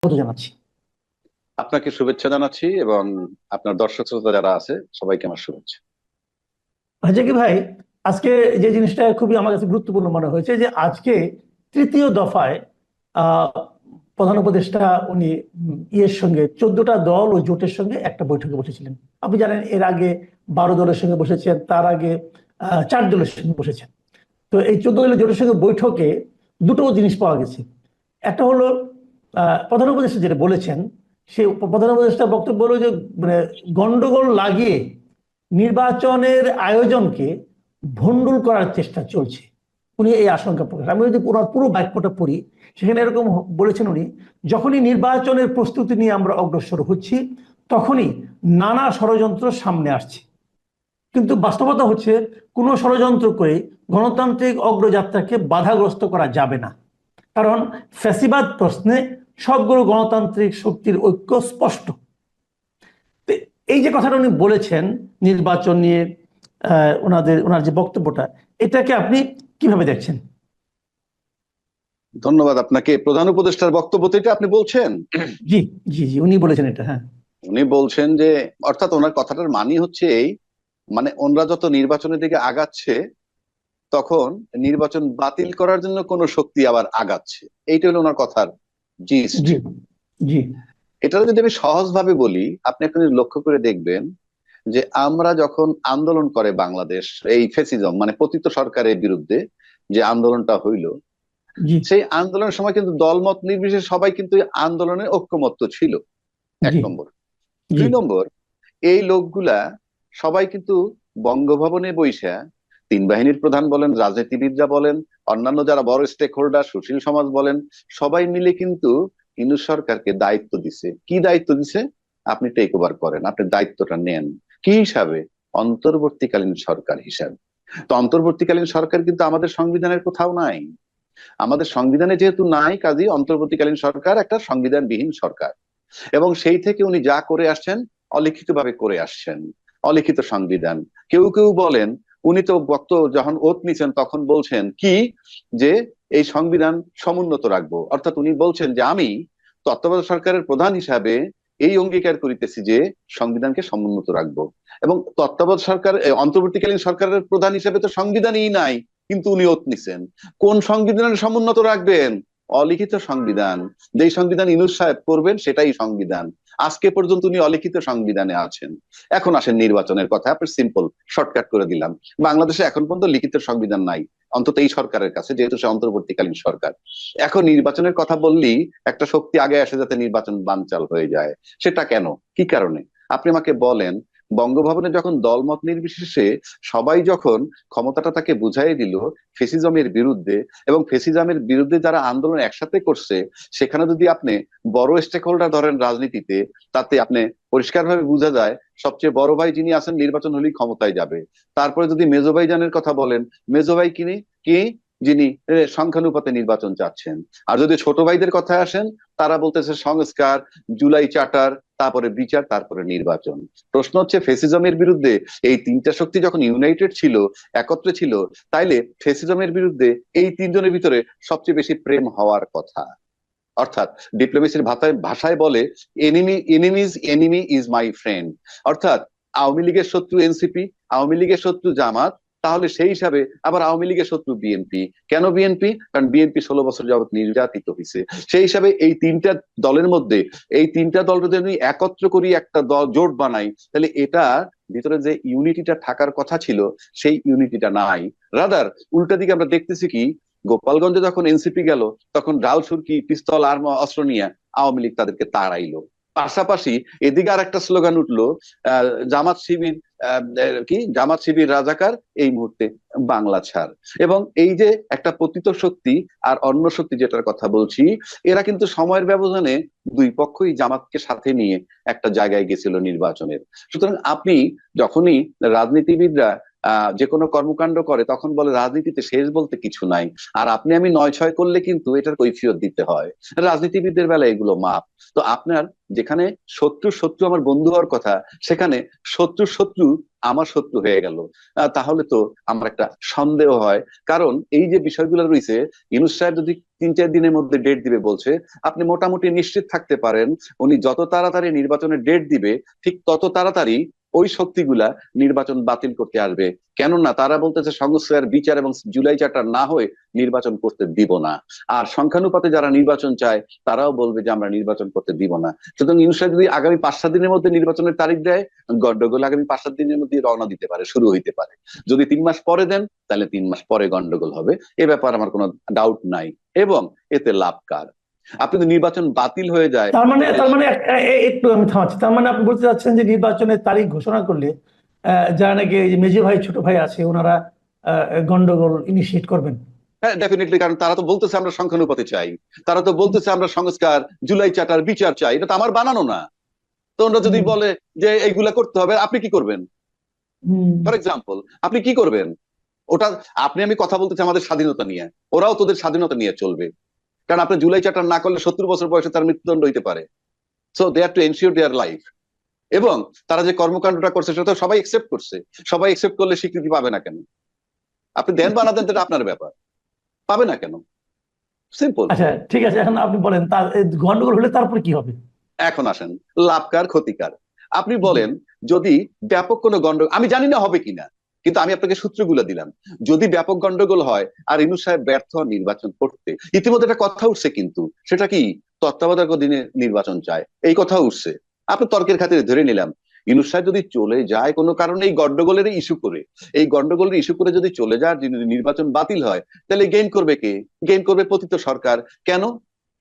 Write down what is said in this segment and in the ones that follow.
স্বাগত জানাচ্ছি। আপনাকে শুভেচ্ছা জানাচ্ছি এবং আপনার দর্শক শ্রোতা যারা আছে সবাইকে আমার শুভেচ্ছা। কি ভাই, আজকে যে জিনিসটা খুবই আমার কাছে গুরুত্বপূর্ণ মনে হয়েছে যে আজকে তৃতীয় দফায় আহ প্রধান উপদেষ্টা উনি ইয়ের সঙ্গে 14টা দল ও জোটের সঙ্গে একটা বৈঠকে বসেছিলেন। আপনি জানেন এর আগে 12 দলের সঙ্গে বসেছেন, তার আগে 4 দলের সঙ্গে বসেছেন। তো এই 14 দলের জোটের সঙ্গে বৈঠকে দুটো জিনিস পাওয়া গেছে। একটা হলো প্রধান উপদেষ্টা যেটা বলেছেন, সে প্রধান উপদেষ্টা বক্তব্য হলো যে মানে গন্ডগোল লাগিয়ে নির্বাচনের আয়োজনকে ভণ্ডুল করার চেষ্টা চলছে। উনি এই আশঙ্কা প্রকাশ, আমি যদি পুরো পুরো বাক্যটা পড়ি, সেখানে এরকম বলেছেন উনি, যখনই নির্বাচনের প্রস্তুতি নিয়ে আমরা অগ্রসর হচ্ছি তখনই নানা ষড়যন্ত্র সামনে আসছে। কিন্তু বাস্তবতা হচ্ছে কোনো ষড়যন্ত্র করে গণতান্ত্রিক অগ্রযাত্রাকে বাধাগ্রস্ত করা যাবে না, কারণ ফ্যাসিবাদ প্রশ্নে সবগুলো গণতান্ত্রিক শক্তির ঐক্য স্পষ্ট। এই যে কথাটা উনি বলেছেন নির্বাচন নিয়ে, ওনার যে বক্তব্যটা, এটাকে আপনি কিভাবে দেখছেন? ধন্যবাদ আপনাকে। প্রধান উপদেষ্টার বক্তব্য তো এটা আপনি বলছেন? জি, জি, জি, উনি বলেছেন এটা। হ্যাঁ, উনি বলছেন যে, অর্থাৎ ওনার কথাটার মানে হচ্ছে এই, মানে ওনরা যত নির্বাচনের দিকে আগাচ্ছে তখন নির্বাচন বাতিল করার জন্য কোন শক্তি আবার আগাচ্ছে। এইটা হলো ওনার কথার জিস্ট। জি, জি, এটা যদি আমি সহজ ভাবে বলি, আপনি এখন লক্ষ্য করে দেখবেন যে আমরা যখন আন্দোলন করে বাংলাদেশ এই ফেসিজম মানে পতিত সরকারের বিরুদ্ধে যে আন্দোলনটা হইল, জি, সেই আন্দোলনের সময় কিন্তু দলমত নির্বিশেষে সবাই কিন্তু এই আন্দোলনে ঐক্যমত্য ছিল। এক জি, নম্বর। জি, দুই নম্বর, এই লোকগুলা সবাই কিন্তু বঙ্গভবনে বৈশা, তিন বাহিনীর প্রধান বলেন, রাজনীতিবিদরা বলেন, অন্যান্য যারা বড় স্টেক হোল্ডার, সুশীল সমাজ বলেন, সবাই মিলে কিন্তু ইউনূস সরকারকে দায়িত্ব দিছে। কি দায়িত্ব দিছে? আপনি টেক ওভার করেন, আপনি দায়িত্বটা নেন। কি হিসাবে? অন্তর্বর্তীকালীন সরকার হিসাবে। তো অন্তর্বর্তীকালীন সরকার কিন্তু আমাদের সংবিধানের কোথাও নাই। আমাদের সংবিধানে যেহেতু নাই, কাজেই অন্তর্বর্তীকালীন সরকার একটা সংবিধানবিহীন সরকার। এবং সেই থেকে উনি যা করে আসছেন অলিখিত ভাবে করে আসছেন, অলিখিত সংবিধান। কেউ কেউ বলেন, উনি তো যখন ওত নিছেন তখন বলছেন কি, যে এই সংবিধান সমুন্নত রাখবো। অর্থাৎ উনি বলছেন যে আমি তত্ত্বাবধায়ক সরকারের প্রধান হিসাবে এই অঙ্গীকার করিতেছি যে সংবিধানকে সমুন্নত রাখবো। এবং তত্ত্বাবধায়ক সরকার অন্তর্বর্তীকালীন সরকারের প্রধান হিসাবে তো সংবিধানই নাই, কিন্তু উনি ওত নিছেন। কোন সংবিধানের সমুন্নত রাখবেন? অলিখিত সংবিধান। যেই সংবিধান ইউনূস সাহেব করবেন সেটাই সংবিধান। আজকে পর্যন্ত উনি অলিখিত সংবিধানে আছেন। এখন আসেন নির্বাচনের কথা, আপনার সিম্পল শর্টকাট করে দিলাম। বাংলাদেশে এখন পর্যন্ত লিখিত সংবিধান নাই, অন্তত এই সরকারের কাছে, যেহেতু সে অন্তর্বর্তীকালীন সরকার। এখন নির্বাচনের কথা বললেই একটা শক্তি আগে আসে যাতে নির্বাচন বানচাল হয়ে যায়। সেটা কেন? কি কারণে? আপনি আমাকে বলেন। বঙ্গভবনে যখন দলমত নির্বিশেষে সবাই যখন ক্ষমতাটা তাকে বুঝাই দিল ফেসিজমের বিরুদ্ধে, এবং ফেসিজমের বিরুদ্ধে যারা আন্দোলন একসাথে করছে, সেখানে যদি আপনি বড় স্টেক হোল্ডার ধরেন রাজনীতিতে, তাতে আপনি পরিষ্কারভাবে বোঝা যায় সবচেয়ে বড় ভাই যিনি আছেন নির্বাচন হলেই ক্ষমতায় যাবে। তারপরে যদি মেজো ভাইজানের কথা বলেন, মেজো ভাই কিনি কি, যিনি সংখ্যানুপাতে নির্বাচন চাচ্ছেন। আর যদি ছোট ভাইদের কথা আসেন, তারা বলতেছে সংস্কার, জুলাই চার্টার, তারপরে বিচার, তারপরে নির্বাচন। প্রশ্ন হচ্ছে ফেসিজমের বিরুদ্ধে এই তিনটা শক্তি যখন ইউনাইটেড ছিল, একত্রে ছিল, তাইলে ফেসিজমের বিরুদ্ধে এই তিনজনের ভিতরে সবচেয়ে বেশি প্রেম হওয়ার কথা। অর্থাৎ ডিপ্লোমেসির ভাষায় বলে, enemy's enemy is my friend. অর্থাৎ আওয়ামী লীগের শত্রু এনসিপি, আওয়ামী লীগের শত্রু জামাত, তাহলে সেই হিসাবে আবার আওয়ামী লীগের শত্রু বিএনপি। কেন বিএনপি? কারণ বিএনপি 16 বছর যাবৎ নির্যাতিত হয়েছে। সেই হিসাবে এই তিনটা দলের মধ্যে, এই তিনটা দল যদি আমি একত্র করি, একটা দল জোট বানাই, তাহলে এটা ভিতরে যে ইউনিটিটা থাকার কথা ছিল, সেই ইউনিটিটা নাই। রাদার উল্টা দিকে আমরা দেখতেছি কি, গোপালগঞ্জে যখন এনসিপি গেল, তখন ডাল সুরকি পিস্তল আর অস্ত্র নিয়ে আওয়ামী লীগ তাদেরকে তাড়াইলো। পাশাপাশি এদিকে আর একটা স্লোগান উঠলো, জামাত শিবির, কি জামাত শিবির রাজাকার, এই মুহূর্তে বাংলা ছাড়। এবং এই যে একটা পতিত শক্তি আর অন্য শক্তি যেটার কথা বলছি, এরা কিন্তু সময়ের ব্যবধানে দুই পক্ষই জামাতকে সাথে নিয়ে একটা জায়গায় গেছিল নির্বাচনের। সুতরাং আপনি যখনই রাজনীতিবিদরা যে কোনো কর্মকাণ্ড করে তখন বলে রাজনীতিতে শেষ বলতে কিছু নাই, আর আপনি আমি 9-6 করলে কিন্তু এটার কৈফিয়ত দিতে হয়। রাজনীতিবিদদের বেলায় এগুলো মাপ। তো আপনার যেখানে শত্রু শত্রু আমার বন্ধু হওয়ার কথা, সেখানে শত্রু শত্রু আমার শত্রু হয়ে গেল। তাহলে তো আমার একটা সন্দেহ হয়। কারণ এই যে বিষয়গুলো রয়েছে, ইউনূস সাহেব যদি 3-4 দিনের মধ্যে ডেট দিবে বলছে, আপনি মোটামুটি নিশ্চিত থাকতে পারেন উনি যত তাড়াতাড়ি নির্বাচনের ডেট দিবে ঠিক তত তাড়াতাড়ি ওই শক্তিগুলা নির্বাচন বাতিল করতে আসবে। কেননা তারা বলতেছে সংস্কার বিচার এবং জুলাই চার্টার না হয়ে নির্বাচন করতে দিব না। আর সংখ্যানুপাতে যারা নির্বাচন চায় তারাও বলবে যে আমরা নির্বাচন করতে দিব না। সুতরাং ইউনূস সাহেব যদি আগামী 5-7 দিনের মধ্যে নির্বাচনের তারিখ দেয়, গন্ডগোল আগামী 5-7 দিনের মধ্যে রওনা দিতে পারে, শুরু হইতে পারে। যদি 3 মাস পরে দেন, তাহলে 3 মাস পরে গন্ডগোল হবে, এ ব্যাপারে আমার কোনো ডাউট নাই। এবং এতে লাভ কার? আপনি যদি নির্বাচন বাতিল হয়ে যায়, তার মানে একটু আমি থামাচ্ছি। তার মানে আপনি বলতে চাচ্ছেন যে নির্বাচনের তারিখ ঘোষণা করলে যারা নাকি এই যে মেজো ভাই ছোট ভাই আছে ওনারা গন্ডগোল ইনিশিয়েট করবেন। হ্যাঁ, ডেফিনেটলি। কারণ তারা তো বলতেছে আমরা সংখ্যানুপাতে চাই, তারা তো বলতেছে আমরা সংস্কার জুলাই চার্টার বিচার চাই, এটা তো আমার বানানো না। তো ওরা যদি বলে যে এইগুলা করতে হবে, আপনি কি করবেন? ফর এক্সাম্পল, আপনি কি করবেন? ওটা আপনি আমি কথা বলতেছি আমাদের স্বাধীনতা নিয়ে, ওরাও তোদের স্বাধীনতা নিয়ে চলবে। কারণ আপনি জুলাই চার্টার না করলে 70 বছর বয়সে তার মৃত্যুদণ্ড হইতে পারে। So they have to ensure their life. এবং তারা যে কর্মকাণ্ডটা করছে সেটা তো সবাই একসেপ্ট করছে। সবাই একসেপ্ট করলে স্বীকৃতি পাবে না কেন? আপনি দেন বা না দেন এটা আপনার ব্যাপার, পাবে না কেন? সিম্পল। আচ্ছা ঠিক আছে, এখন আপনি বলেন তার গন্ডগোল হলে তারপরে কি হবে? এখন আসেন লাভকার ক্ষতিকার। আপনি বলেন যদি ব্যাপক কোনো গন্ডগোল, আমি জানি না হবে কিনা, কিন্তু আমি আপনাকে সূত্রগুলো দিলাম। যদি ব্যাপক গন্ডগোল হয় আর ইউনূস সাহেব ব্যর্থ হন নির্বাচন করতে, ইতিমধ্যে একটা কথা উঠছে কিন্তু, সেটা কি তত্ত্বাবধায়ক দিনে নির্বাচন চায়, এই কথা উঠছে। আপনি তর্কের খাতিরে ধরে নিলাম ইউনূস সাহেব যদি চলে যায় কোনো কারণে এই গন্ডগোলের ইস্যু করে, এই গন্ডগোলের ইস্যু করে যদি চলে যায়, নির্বাচন বাতিল হয়, তাহলে গেইন করবে কে? গেইন করবে পতিত সরকার। কেন?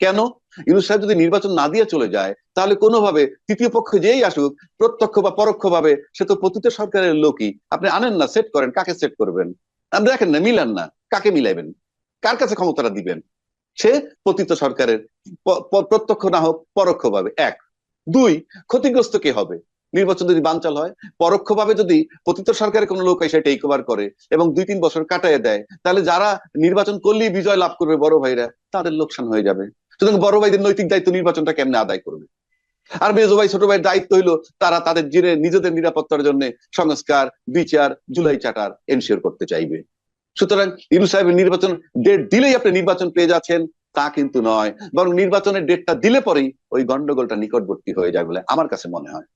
কেন? ইউনূস সাহেব যদি নির্বাচন না দিয়ে চলে যায়, তাহলে কোনোভাবে তৃতীয় পক্ষ যেই আসুক, প্রত্যক্ষ বা পরোক্ষ ভাবে সে তো পতিত সরকারের লোকই। আপনি আনেন না, সেট করেন, কাকে সেট করবেন? আপনি দেখেন না, মিলান না, কাকে মিলাইবেন? কার কাছে ক্ষমতাটা দিবেন? সে পতিত সরকারের, প্রত্যক্ষ না হোক পরোক্ষ ভাবে। 1, 2, ক্ষতিগ্রস্ত কে হবে নির্বাচন যদি বানচাল হয়? পরোক্ষ ভাবে যদি পতিত সরকারের কোনো লোক এসে টেক ওভার করে এবং 2-3 বছর কাটায় দেয়, তাহলে যারা নির্বাচন করলেই বিজয় লাভ করবে বড় ভাইরা, তাদের লোকসান হয়ে যাবে। সুতরাং বড় ভাইদের নৈতিক দায়িত্ব নির্বাচনটা কেমনে আদায় করবে? আর মেজো ভাই ছোট ভাইয়ের দায়িত্ব হইলো তারা তাদের নিজেদের নিরাপত্তার জন্য সংস্কার বিচার জুলাই চার্টার এনশিওর করতে চাইবে। সুতরাং ইউনূস সাহেবের নির্বাচন ডেট দিলেই আপনি নির্বাচন পেয়ে যাচ্ছেন তা কিন্তু নয়, বরং নির্বাচনের ডেটটা দিলে পরেই ওই গন্ডগোলটা নিকটবর্তী হয়ে যায় বলে আমার কাছে মনে হয়।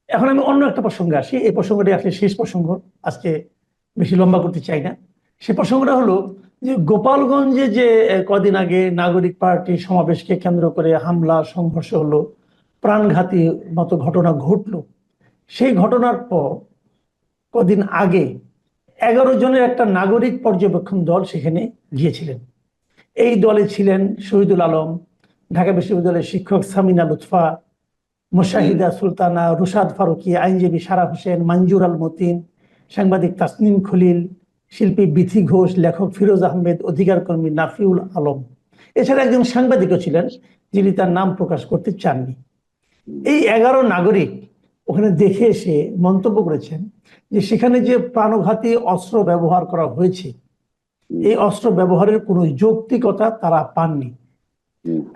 এখন আমি অন্য একটা প্রসঙ্গে আসি, এই প্রসঙ্গটি আসলে শেষ প্রসঙ্গ, আজকে বেশি লম্বা করতে চাই না। সে প্রসঙ্গটা হলো যে গোপালগঞ্জে যে কদিন আগে নাগরিক পার্টি সমাবেশকে কেন্দ্র করে হামলা সংঘর্ষ হলো, প্রাণঘাতী মতো ঘটনা ঘটলো। সেই ঘটনার পর কদিন আগে 11 জনের একটা নাগরিক পর্যবেক্ষণ দল সেখানে গিয়েছিলেন। এই দলে ছিলেন শহীদুল আলম, ঢাকা বিশ্ববিদ্যালয়ের শিক্ষক সামিনা লুৎফা, মুশাহিদা সুলতানা, রুশাদ ফারুকী, আইনজীবী সারা হোসেন, মঞ্জুর আল মতিন, সাংবাদিক তাসনিম খলিল, শিল্পী বিথি ঘোষ, লেখক ফিরোজ আহমেদ, অধিকার কর্মী নাফিউল আলম। এছাড়া একজন সাংবাদিকও ছিলেন যিনি তার নাম প্রকাশ করতে চাননি। এই 11 নাগরিক ওখানে দেখে এসে মন্তব্য করেছেন যে সেখানে যে প্রাণঘাতী অস্ত্র ব্যবহার করা হয়েছে, এই অস্ত্র ব্যবহারের কোনো যৌক্তিকতা তারা পাননি।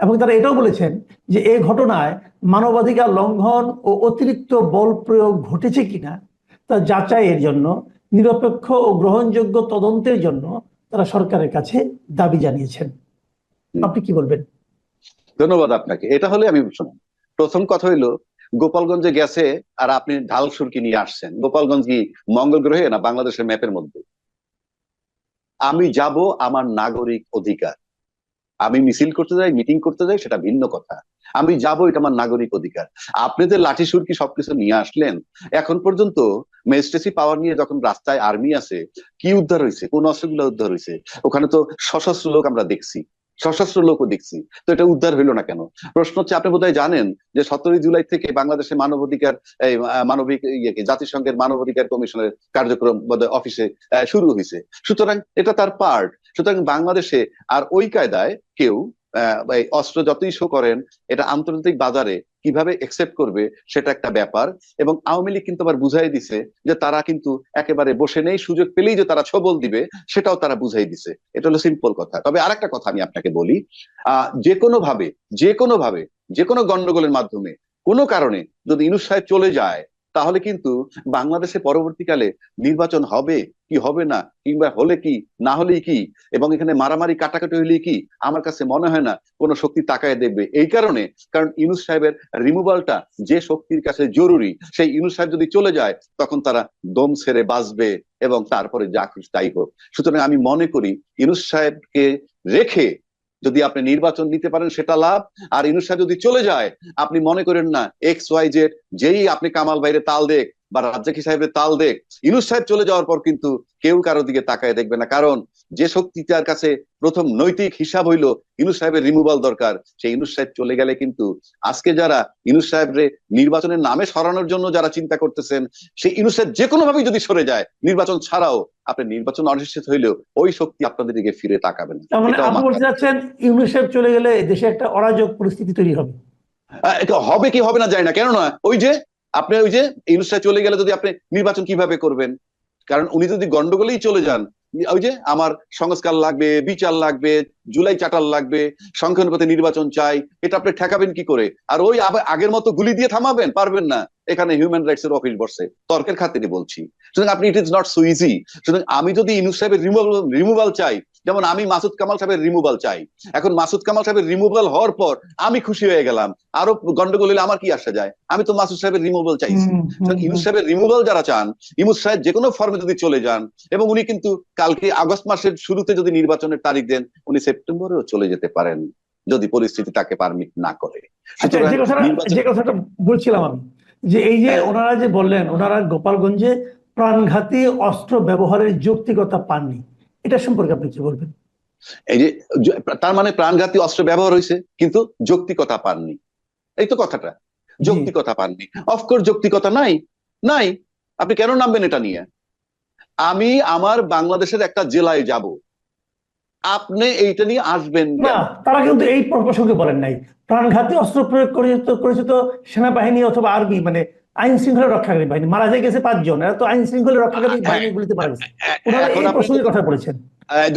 এবং তারা এটাও বলেছেন যে এই ঘটনায় মানবাধিকার লঙ্ঘন ও অতিরিক্ত বল প্রয়োগ ঘটেছে কিনা তা যাচাইয়ের জন্য নিরপেক্ষ ও গ্রহণযোগ্য তদন্তের জন্য তারা সরকারের কাছে দাবি জানিয়েছেন। আপনি কি বলবেন? ধন্যবাদ আপনাকে। এটা হলে আমি শুনুন, প্রথম কথা হইলো গোপালগঞ্জে গেছে আর আপনি ঢাল সুরকি নিয়ে আসছেন। গোপালগঞ্জ কি মঙ্গল গ্রহে না বাংলাদেশের ম্যাপের মধ্যে? আমি যাব, আমার নাগরিক অধিকার। আমি মিছিল করতে যাই, মিটিং করতে যাই, সেটা ভিন্ন কথা। আমি যাব, এটা আমার নাগরিক অধিকার। আপনি যে লাঠি সুরকি সবকিছু নিয়ে আসলেন, এখন পর্যন্ত ম্যাজিস্ট্রেসি পাওয়ার নিয়ে যখন রাস্তায় আর্মি আছে, কি উদ্ধার হয়েছে? কোন অস্ত্রগুলো উদ্ধার হয়েছে? ওখানে তো সশস্ত্র লোক আমরা দেখছি, সশস্ত্র লোকও দেখছি, তো এটা উদ্ধার হইলো না কেন? প্রশ্ন হচ্ছে, আপনি বোধহয় জানেন যে 17 জুলাই থেকে বাংলাদেশের মানবাধিকার এই মানবিক জাতিসংঘের মানবাধিকার কমিশনের কার্যক্রম বোধহয় অফিসে শুরু হয়েছে। সুতরাং এটা তার পার্ট। সুতরাং বাংলাদেশে আর ওই কায়দায় কেউ অস্ত্র যতই শো করেন, এটা আন্তর্জাতিক বাজারে কিভাবে একসেপ্ট করবে সেটা একটা ব্যাপার। এবং আওয়ামী লীগ কিন্তু আবার বুঝাই দিছে যে তারা কিন্তু একেবারে বসে নেই, সুযোগ পেলেই যে তারা ছবল দিবে সেটাও তারা বুঝাই দিছে। এটা হলো সিম্পল কথা। তবে আরেকটা কথা আমি আপনাকে বলি, যে কোনো ভাবে, যে কোনো ভাবে, যে কোনো গন্ডগোলের মাধ্যমে কোনো কারণে যদি ইউনূস সাহেব চলে যায়, তাহলে কিন্তু বাংলাদেশে পরবর্তীকালে নির্বাচন হবে কি হবে না, কিংবা হলে কি না হলেই কি, এবং এখানে মারামারি কাটাকাটি হলেই কি, আমার কাছে মনে হয় না কোনো শক্তি তাকায় দেখবে। এই কারণে, কারণ ইউনূস সাহেবের রিমুভালটা যে শক্তির কাছে জরুরি, সেই ইউনূস সাহেব যদি চলে যায় তখন তারা দম ছেড়ে বাঁচবে, এবং তারপরে যা খুশি তাই হোক। সুতরাং আমি মনে করি ইউনূস সাহেবকে রেখে যদি আপনি নির্বাচন নিতে পারেন সেটা লাভ। আর ইউনূস সাহেব যদি চলে যায়, আপনি মনে করেন না XYZ যেই আপনি কামাল ভাইরে তাল দেখ বা রাজ্জাকি সাহেবের তাল দেখ, ইউনূস সাহেব চলে যাওয়ার পর কিন্তু কেউ কারো দিকে তাকায় দেখবে না। কারণ যে শক্তিটার কাছে প্রথম নৈতিক হিসাব হইলো ইউনূস সাহেবের রিমুভাল দরকার, সেই ইউনূস সাহেব চলে গেলে কিন্তু আজকে যারা ইউনূস সাহেবরে নির্বাচনের নামে সরানোর জন্য যারা চিন্তা করতেছেন, সেই ইউনূস সাহেব যে কোনো ভাবেই যদি সরে যায়, নির্বাচন ছাড়াও আপনি নির্বাচন অনিশ্চিত হইলেও ওই শক্তি আপনাদের দিকে ফিরে তাকাবে না। তার মানে এটাও আপনি বলতে মাথায় চাচ্ছেন ইউনূস সাহেব চলে গেলে দেশে একটা অরাজক পরিস্থিতি তৈরি হবে? এটা হবে কি হবে না জানি না, কেননা ওই যে আপনি ওই যে ইউনূস সাহেব চলে গেলে যদি আপনি নির্বাচন কিভাবে করবেন? কারণ উনি যদি গন্ডগোলেই চলে যান, ওই যে আমার সংস্কার লাগবে, বিচার লাগবে, জুলাই চাটাল লাগবে, সংখ্যানুপাতে নির্বাচন চাই, এটা আপনি ঠেকাবেন কি করে? আর ওই আগের মতো গুলি দিয়ে থামাবেন? পারবেন না। এখানে হিউম্যান রাইটস এর অফিস বসছে, তর্কের খাতিরে বলছি। সুতরাং আপনি, it is not so easy. সুতরাং আমি যদি ইউনূস সাহেবের রিমুভাল চাই, যেমন আমি মাসুদ কামাল সাহেবের রিমুভাল চাই, এখন মাসুদ কামাল সাহেবের রিমুভাল হওয়ার পর আমি খুশি হয়ে গেলাম, আরো গন্ডগোল হলে আমার কি আসা যায়? আমি তো মাসুদ সাহেবের রিমুভাল চাইছি। ইউনূস সাহেবের রিমুভাল যারা চান, ইউনূস সাহেব যে কোনো ফর্মে যদি চলে যান, এবং উনি কিন্তু কালকে আগস্ট মাসের শুরুতে যদি নির্বাচনের তারিখ দেন, উনি সেপ্টেম্বরেও চলে যেতে পারেন যদি পরিস্থিতি তাকে পারমিট না করে। আচ্ছা, যে কথাটা বলছিলাম আমি, যে এই যে ওনারা যে বললেন ওনারা গোপালগঞ্জে প্রাণঘাতী অস্ত্র ব্যবহারের যৌক্তিকতা পাননি, এটা সম্পর্কে আপনি কি বলবেন? এই যে তার মানে প্রাণঘাতী অস্ত্র ব্যবহার হয়েছে কিন্তু যৌক্তিকতা পাননি, এই তো কথাটা। যৌক্তিকতা পাননি, অফকোর্স যৌক্তিকতা নাই, নাই। আপনি কেন নামবেন এটা নিয়ে? আমি আমার বাংলাদেশের একটা জেলায় যাব, আপনি এইটা নিয়ে আসবেন না, তারা কিন্তু এই প্রসঙ্গে বলেন নাই। প্রাণঘাতী অস্ত্র প্রয়োগ করেছে তো সেনাবাহিনী অথবা আর্মি, মানে আইন শৃঙ্খলা রক্ষাকারী বাহিনী। মারা যায় গেছে 5 জন, এরা তো আইন শৃঙ্খলা রক্ষাকারী বাহিনীগুলিতে মারা গেছে। ওনারা এই প্রসঙ্গে কথা বলেছেন।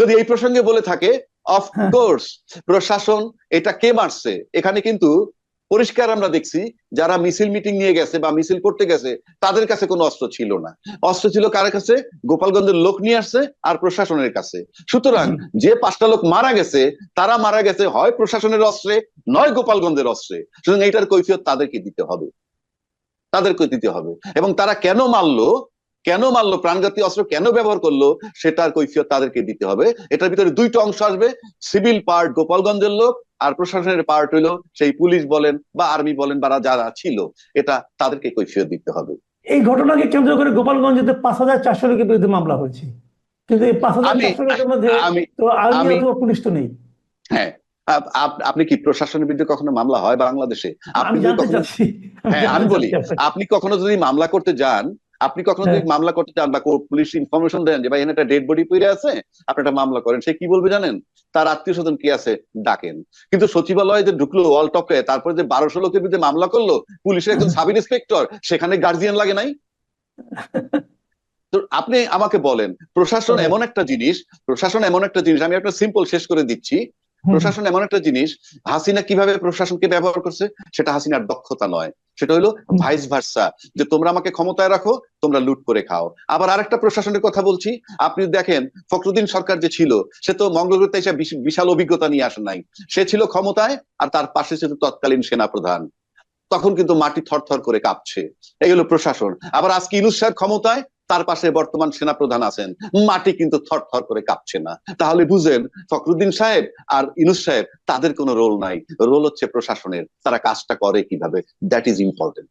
যদি এই প্রসঙ্গে বলে থাকে, অফকোর্স প্রশাসন, এটা কে মারছে এখানে কিন্তু পরিষ্কার আমরা দেখছি, যারা মিছিল মিটিং নিয়ে গেছে বা মিছিল করতে গেছে তাদের কাছে কোনো অস্ত্র ছিল না। অস্ত্র ছিল কার কাছে? গোপালগঞ্জের লোক নিয়ে আসছে আর প্রশাসনের কাছে। সুতরাং যে 5টা লোক মারা গেছে, তারা মারা গেছে হয় প্রশাসনের অস্ত্রে, নয় গোপালগঞ্জের অস্ত্রে। সুতরাং এইটার কৈফিয়ত তাদেরকে দিতে হবে, তাদেরকে দিতে হবে। এবং তারা কেন মারলো, প্রাণঘাতী অস্ত্র কেন ব্যবহার করলো, সেটার কৈফিয়ত তাদেরকে দিতে হবে। এটার ভিতরে 2টা অংশ আসবে, সিভিল পার্ট গোপালগঞ্জের লোক, আর প্রশাসনের পার্ট হইলো সেই পুলিশ বলেন বা আর্মি বলেন বা যারা ছিল, এটা তাদেরকে কৈফিয়ত দিতে হবে। এই ঘটনাকে কেন্দ্র করে গোপালগঞ্জে 5,400 লোকের বিরুদ্ধে মামলা হয়েছে, কিন্তু এই 5,400 লোকের মধ্যে তো আর্মি অথবা পুলিশ তো নেই। হ্যাঁ, আপনি কি প্রশাসনের বিরুদ্ধে কখনো মামলা হয় বাংলাদেশে? আপনি যদি কখনো, হ্যাঁ আমি বলি, আপনি কখনো যদি মামলা করতে যান, বা পুলিশ ইনফরমেশন দেন যে ভাই এখানে একটা ডেড বডি পড়ে আছে, আপনি একটা মামলা করেন, সে কি বলবে জানেন? তার আত্মীয় স্বজন কি আছে ডাকেন। কিন্তু সচিবালয়ে যে ঢুকলো ওয়াল টপে, তারপরে যে 1200 লোকের বিরুদ্ধে মামলা করলো, পুলিশের একজন সাব ইন্সপেক্টর, সেখানে গার্জিয়ান লাগে নাই? তো আপনি আমাকে বলেন, প্রশাসন এমন একটা জিনিস, আমি একটা সিম্পল শেষ করে দিচ্ছি। প্রশাসন এমন একটা জিনিস, হাসিনা কিভাবে প্রশাসনকে ব্যবহার করছে সেটা হাসিনার দক্ষতা নয়, সেটা হলো ভাইস ভার্সা, যে তোমরা আমাকে ক্ষমতায় রাখো, তোমরা লুট করে খাও। আবার আরেকটা প্রশাসনের কথা বলছি, আপনি দেখেন ফখরুদ্দিন সরকার যে ছিল, সে তো মঙ্গলগ্রহে এসে বিশাল অভিজ্ঞতা নিয়ে আসে নাই, সে ছিল ক্ষমতায় আর তার পাশে ছিল তৎকালীন সেনাপ্রধান, তখন কিন্তু মাটি থরথর করে কাঁপছে। এই হলো প্রশাসন। আবার আজকে ইউনূস সাহেব ক্ষমতায়, তার পাশে বর্তমান সেনাপ্রধান আছেন, মাটি কিন্তু থরথর করে কাঁপছে না। তাহলে বুঝেন ফখরুদ্দিন সাহেব আর ইউনূস সাহেব, তাদের কোনো রোল নাই, রোল হচ্ছে প্রশাসনের। তারা কাজটা করে কিভাবে, দ্যাট ইজ ইম্পর্টেন্ট।